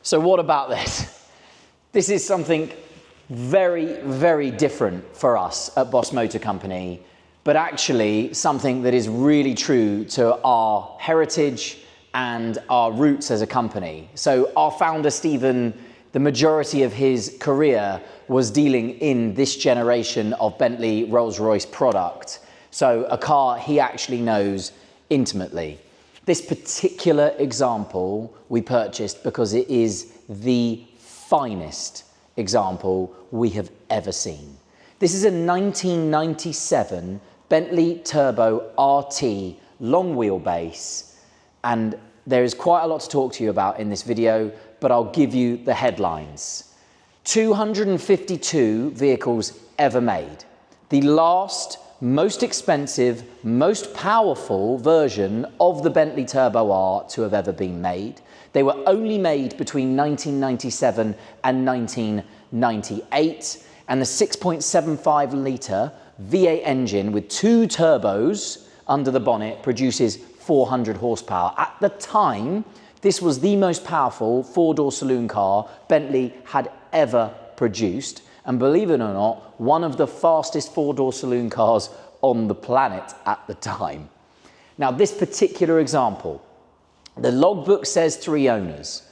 So what about this? This is something very, very different for us at Boss Motor Company, but actually something that is really true to our heritage and our roots as a company. So our founder, Stephen, the majority of his career was dealing in this generation of Bentley Rolls-Royce product. So a car he actually knows intimately. This particular example we purchased because it is the finest example we have ever seen. This is a 1997 Bentley Turbo RT long wheelbase, and there is quite a lot to talk to you about in this video, but I'll give you the headlines. 252 vehicles ever made. The last, most expensive, most powerful version of the Bentley Turbo R to have ever been made. They were only made between 1997 and 1998, and the 6.75 litre V8 engine with 2 turbos under the bonnet produces 400 horsepower. At the time, this was the most powerful 4-door saloon car Bentley had ever produced, and believe it or not, one of the fastest 4-door saloon cars on the planet at the time. Now, this particular example, the logbook says 3 owners.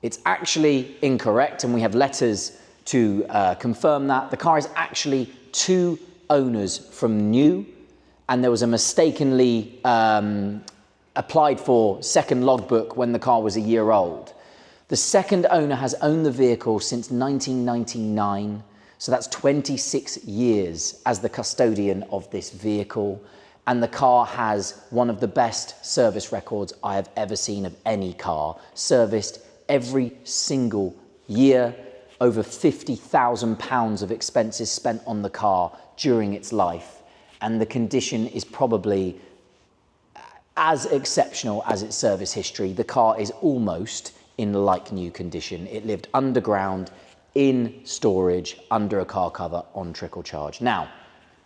It's actually incorrect, and we have letters to confirm that. The car is actually 2 owners from new, and there was a mistakenly applied for second logbook when the car was a year old. The second owner has owned the vehicle since 1999, so that's 26 years as the custodian of this vehicle, and the car has one of the best service records I have ever seen of any car, serviced every single year, over £50,000 of expenses spent on the car during its life, and the condition is probably as exceptional as its service history. The car is almost in like new condition. It lived underground, in storage, under a car cover on trickle charge. Now,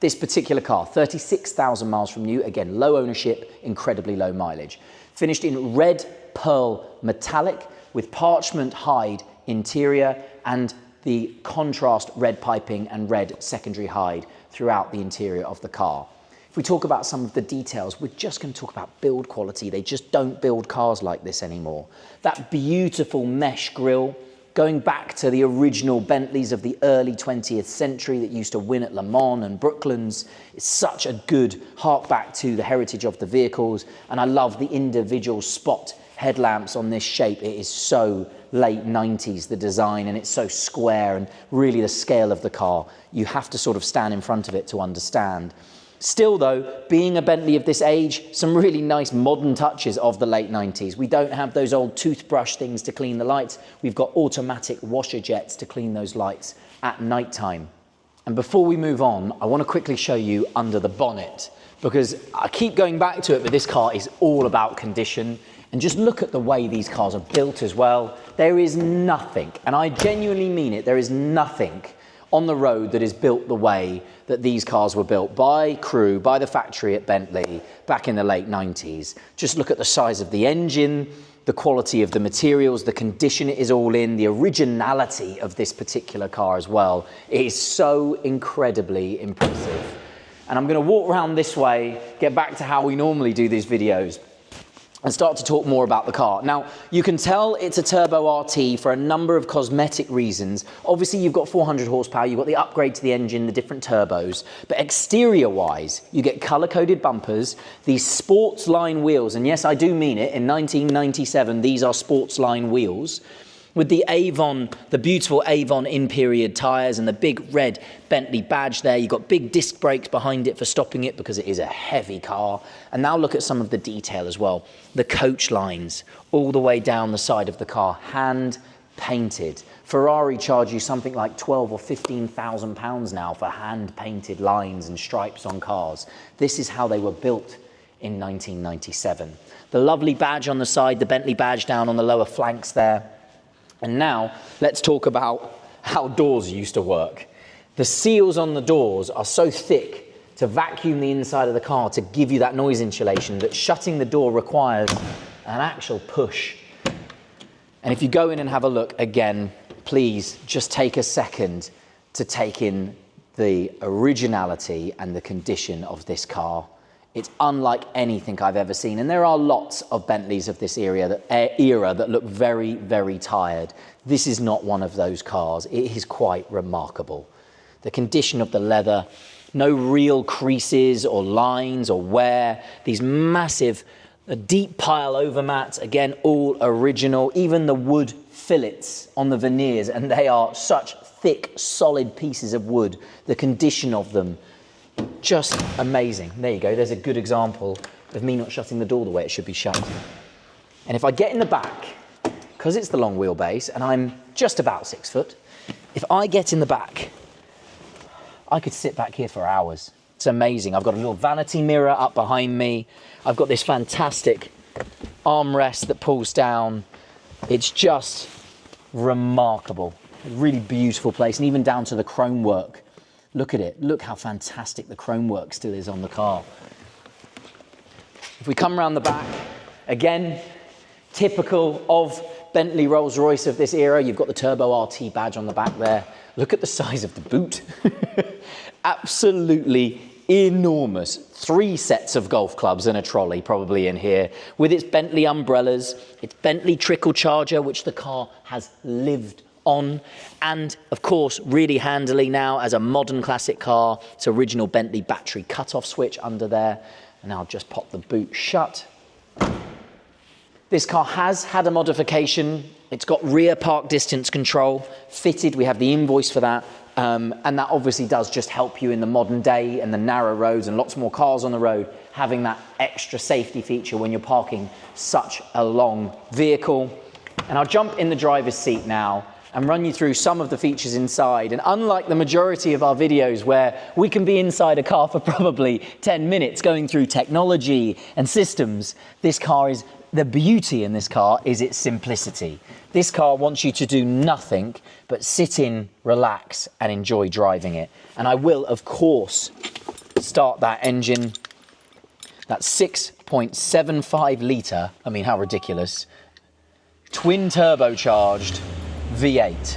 this particular car, 36,000 miles from new, again, low ownership, incredibly low mileage. Finished in red pearl metallic with parchment hide interior and the contrast red piping and red secondary hide throughout the interior of the car. If we talk about some of the details, we're just going to talk about build quality. They just don't build cars like this anymore. That beautiful mesh grille, going back to the original Bentleys of the early 20th century that used to win at Le Mans and Brooklands. It's such a good hark back to the heritage of the vehicles. And I love the individual spot headlamps on this shape. It is so late 90s, the design, and it's so square, and really the scale of the car. You have to sort of stand in front of it to understand. Still though, being a Bentley of this age, some really nice modern touches of the late 90s. We don't have those old toothbrush things to clean the lights. We've got automatic washer jets to clean those lights at night time. And before we move on, I want to quickly show you under the bonnet, because I keep going back to it, but this car is all about condition. And just look at the way these cars are built as well. There is nothing, and I genuinely mean it, there is nothing on the road that is built the way that these cars were built by crew, by the factory at Bentley back in the late 90s. Just look at the size of the engine, the quality of the materials, the condition it is all in, the originality of this particular car as well. It is so incredibly impressive. And I'm going to walk around this way, get back to how we normally do these videos, and start to talk more about the car. Now, you can tell it's a Turbo RT for a number of cosmetic reasons. Obviously, you've got 400 horsepower, you've got the upgrade to the engine, the different turbos, but exterior-wise, you get color-coded bumpers, these sports line wheels, and yes, I do mean it, in 1997, these are sports line wheels, with the Avon, the beautiful Avon in-period tyres and the big red Bentley badge there. You've got big disc brakes behind it for stopping it because it is a heavy car. And now look at some of the detail as well. The coach lines all the way down the side of the car, hand painted. Ferrari charge you something like 12 or 15,000 pounds now for hand painted lines and stripes on cars. This is how they were built in 1997. The lovely badge on the side, the Bentley badge down on the lower flanks there. And now let's talk about how doors used to work. The seals on the doors are so thick to vacuum the inside of the car to give you that noise insulation that shutting the door requires an actual push. And if you go in and have a look again, please just take a second to take in the originality and the condition of this car. It's unlike anything I've ever seen. And there are lots of Bentleys of this era that look very, very tired. This is not one of those cars. It is quite remarkable. The condition of the leather, no real creases or lines or wear. These massive deep pile over mats, again, all original. Even the wood fillets on the veneers, and they are such thick, solid pieces of wood. The condition of them, just amazing. There you go. There's a good example of me not shutting the door the way it should be shut. And if I get in the back, because it's the long wheelbase and I'm just about 6 foot, if I get in the back, I could sit back here for hours. It's amazing. I've got a little vanity mirror up behind me. I've got this fantastic armrest that pulls down. It's just remarkable. A really beautiful place, and even down to the chrome work. Look at it. Look how fantastic the chrome work still is on the car. If we come around the back, again, typical of Bentley Rolls-Royce of this era, you've got the Turbo RT badge on the back there. Look at the size of the boot. Absolutely enormous. 3 sets of golf clubs and a trolley probably in here, with its Bentley umbrellas, its Bentley trickle charger, which the car has lived on, and of course really handily now as a modern classic car, its original Bentley battery cut-off switch under there. And I'll just pop the boot shut. This car has had a modification. It's got rear park distance control fitted. We have the invoice for that. And that obviously does just help you in the modern day and the narrow roads and lots more cars on the road, having that extra safety feature when you're parking such a long vehicle. And I'll jump in the driver's seat now and run you through some of the features inside. And unlike the majority of our videos where we can be inside a car for probably 10 minutes going through technology and systems, the beauty in this car is its simplicity. This car wants you to do nothing but sit in, relax, and enjoy driving it. And I will, of course, start that engine, that 6.75 litre, I mean, how ridiculous, twin turbocharged V8.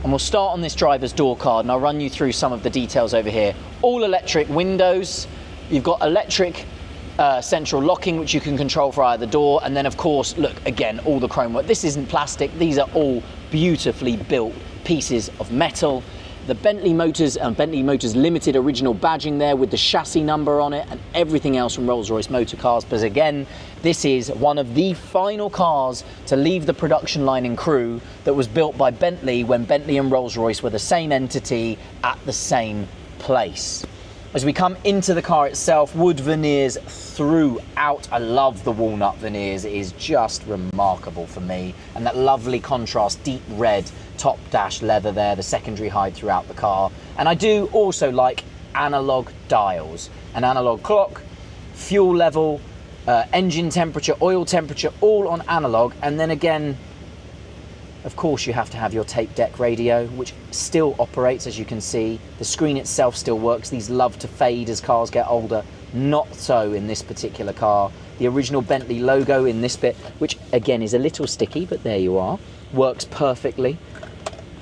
And we'll start on this driver's door card, and I'll run you through some of the details over here. All electric windows. You've got electric central locking, which you can control for either door. And then, of course, look, again, all the chrome work. This isn't plastic. These are all beautifully built pieces of metal. The Bentley Motors and Bentley Motors Limited original badging there with the chassis number on it, and everything else from Rolls-Royce motor cars. But again, this is one of the final cars to leave the production line in Crewe that was built by Bentley when Bentley and Rolls-Royce were the same entity at the same place. As we come into the car itself, wood veneers throughout. I love the walnut veneers. It is just remarkable for me. And that lovely contrast, deep red top dash leather there, the secondary hide throughout the car. And I do also like analog dials, an analog clock, fuel level, engine temperature, oil temperature, all on analog. And then again, of course, you have to have your tape deck radio, which still operates, as you can see. The screen itself still works. These love to fade as cars get older. Not so in this particular car. The original Bentley logo in this bit, which again is a little sticky, but there you are, works perfectly.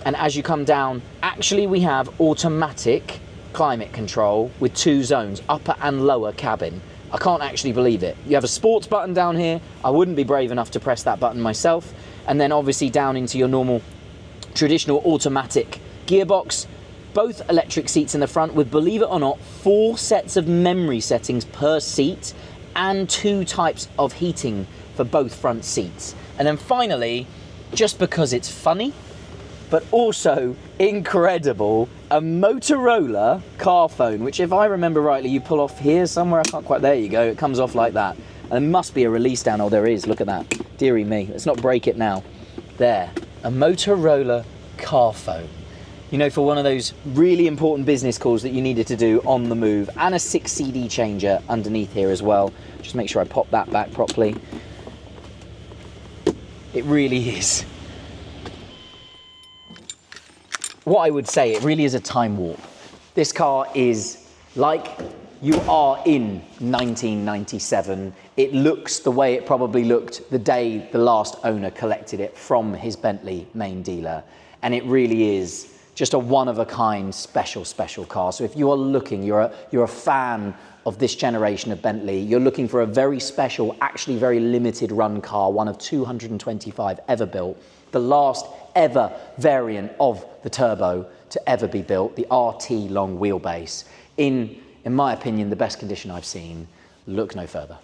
And as you come down, actually we have automatic climate control with 2 zones, upper and lower cabin. I can't actually believe it. You have a sports button down here. I wouldn't be brave enough to press that button myself. And then obviously down into your normal traditional automatic gearbox. Both electric seats in the front with, believe it or not, 4 sets of memory settings per seat and 2 types of heating for both front seats. And then finally, just because it's funny, but also incredible, a Motorola car phone, which if I remember rightly, you pull off here somewhere. I can't quite, there you go. It comes off like that. And there must be a release down. Oh, there is. Look at that. Dearie me. Let's not break it now. There. A Motorola car phone. You know, for one of those really important business calls that you needed to do on the move. And a 6 CD changer underneath here as well. Just make sure I pop that back properly. It really is. What I would say, it really is a time warp. This car is like You are in 1997. It looks the way it probably looked the day the last owner collected it from his Bentley main dealer. And it really is just a one-of-a-kind special car. So if you are looking, you're a fan of this generation of Bentley, you're looking for a very special, actually very limited run car, one of 225 ever built, the last ever variant of the Turbo to ever be built, the RT long wheelbase, in my opinion, the best condition I've seen. Look no further.